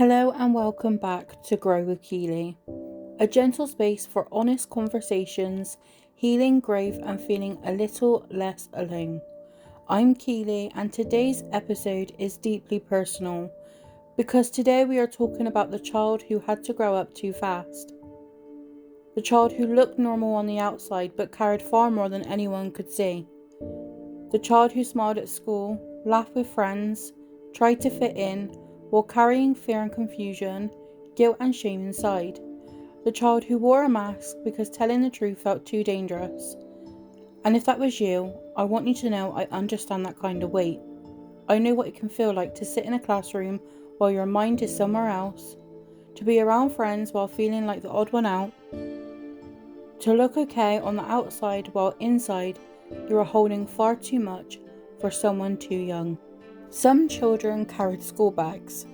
Hello and welcome back to Grow with Keeley, a gentle space for honest conversations, healing growth and feeling a little less alone. I'm Keeley and today's episode is deeply personal because today we are talking about the child who had to grow up too fast. The child who looked normal on the outside but carried far more than anyone could see. The child who smiled at school, laughed with friends, tried to fit in, while carrying fear and confusion, guilt and shame inside. The child who wore a mask because telling the truth felt too dangerous. And if that was you, I want you to know I understand that kind of weight. I know what it can feel like to sit in a classroom while your mind is somewhere else, to be around friends while feeling like the odd one out, to look okay on the outside while inside you are holding far too much for someone too young. Some children carried school bags.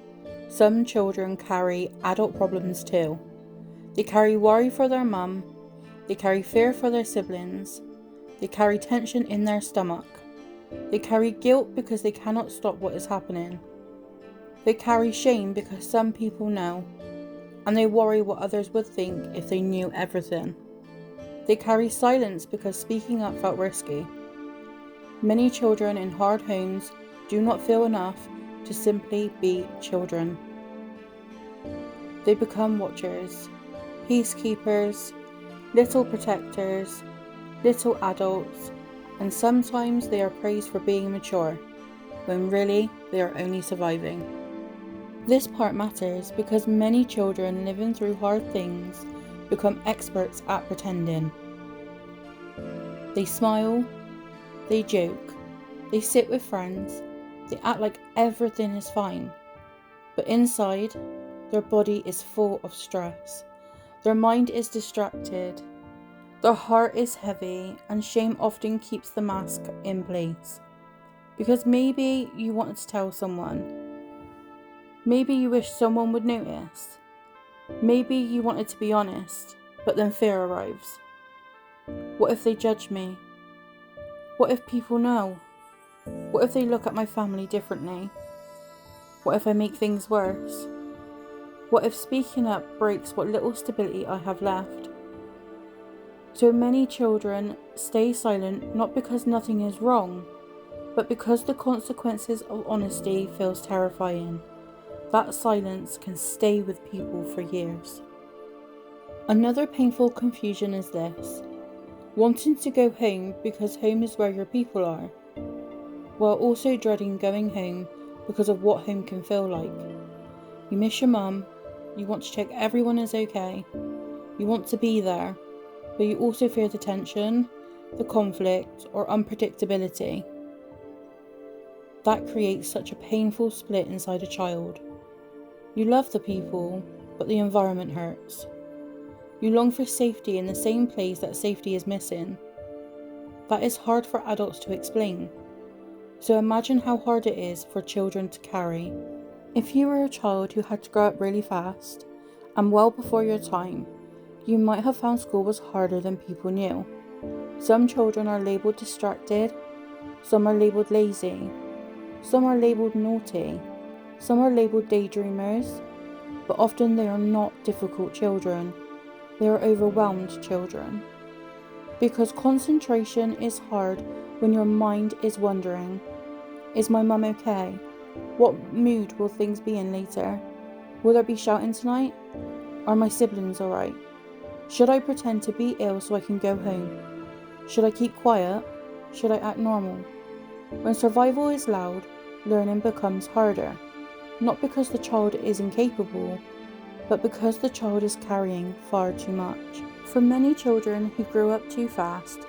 Some children carry adult problems too. They carry worry for their mum. They carry fear for their siblings. They carry tension in their stomach. They carry guilt because they cannot stop what is happening. They carry shame because some people know, and they worry what others would think if they knew everything. They carry silence because speaking up felt risky. Many children in hard homes do not feel enough to simply be children. They become watchers, peacekeepers, little protectors, little adults, and sometimes they are praised for being mature, when really they are only surviving. This part matters because many children living through hard things become experts at pretending. They smile, they joke, they sit with friends, they act like everything is fine, but inside, their body is full of stress, their mind is distracted, their heart is heavy, and shame often keeps the mask in place. Because maybe you wanted to tell someone, maybe you wish someone would notice, maybe you wanted to be honest, but then fear arrives. What if they judge me? What if people know? What if they look at my family differently? What if I make things worse? What if speaking up breaks what little stability I have left? So many children stay silent not because nothing is wrong, but because the consequences of honesty feels terrifying. That silence can stay with people for years. Another painful confusion is this: wanting to go home because home is where your people are, while also dreading going home because of what home can feel like. You miss your mum, you want to check everyone is okay, you want to be there, but you also fear the tension, the conflict, or unpredictability. That creates such a painful split inside a child. You love the people, but the environment hurts. You long for safety in the same place that safety is missing. That is hard for adults to explain. So imagine how hard it is for children to carry. If you were a child who had to grow up really fast, and well before your time, you might have found school was harder than people knew. Some children are labelled distracted, some are labelled lazy, some are labelled naughty, some are labelled daydreamers, but often they are not difficult children, they are overwhelmed children. Because concentration is hard when your mind is wondering, is my mum okay? What mood will things be in later? Will there be shouting tonight? Are my siblings alright? Should I pretend to be ill so I can go home? Should I keep quiet? Should I act normal? When survival is loud, learning becomes harder. Not because the child is incapable, but because the child is carrying far too much. For many children who grew up too fast,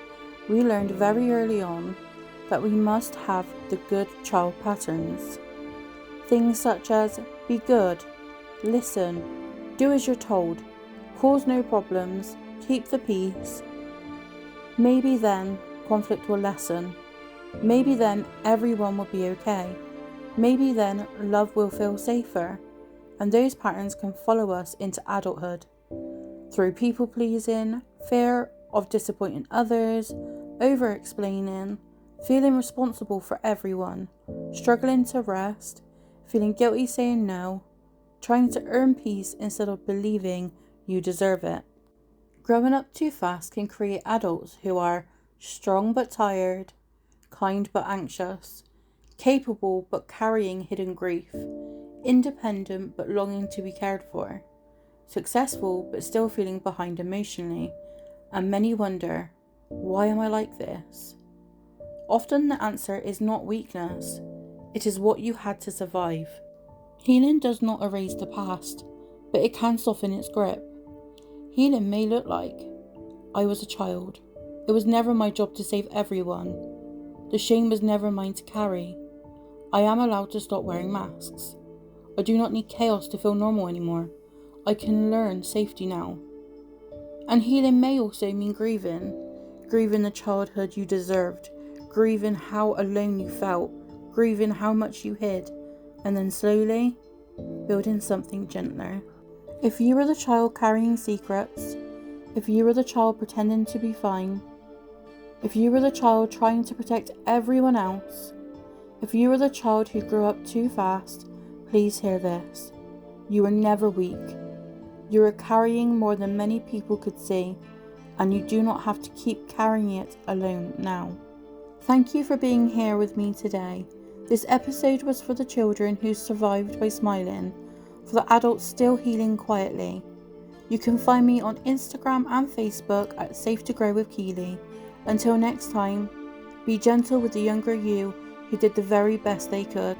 we learned very early on that we must have the good child patterns. Things such as be good, listen, do as you're told, cause no problems, keep the peace. Maybe then conflict will lessen. Maybe then everyone will be okay. Maybe then love will feel safer. And those patterns can follow us into adulthood. Through people pleasing, fear of disappointing others, over-explaining, feeling responsible for everyone, struggling to rest, feeling guilty saying no, trying to earn peace instead of believing you deserve it. Growing up too fast can create adults who are strong but tired, kind but anxious, capable but carrying hidden grief, independent but longing to be cared for, successful but still feeling behind emotionally, and many wonder, why am I like this? Often the answer is not weakness, it is what you had to survive. Healing does not erase the past, but it can soften its grip. Healing may look like, I was a child. It was never my job to save everyone. The shame was never mine to carry. I am allowed to stop wearing masks. I do not need chaos to feel normal anymore. I can learn safety now. And healing may also mean grieving the childhood you deserved, grieving how alone you felt, grieving how much you hid, and then slowly building something gentler. If you were the child carrying secrets, if you were the child pretending to be fine, if you were the child trying to protect everyone else, if you were the child who grew up too fast, please hear this. You were never weak. You are carrying more than many people could see, and you do not have to keep carrying it alone now. Thank you for being here with me today. This episode was for the children who survived by smiling, for the adults still healing quietly. You can find me on Instagram and Facebook at Safe to Grow with Keeley. Until next time, be gentle with the younger you who did the very best they could.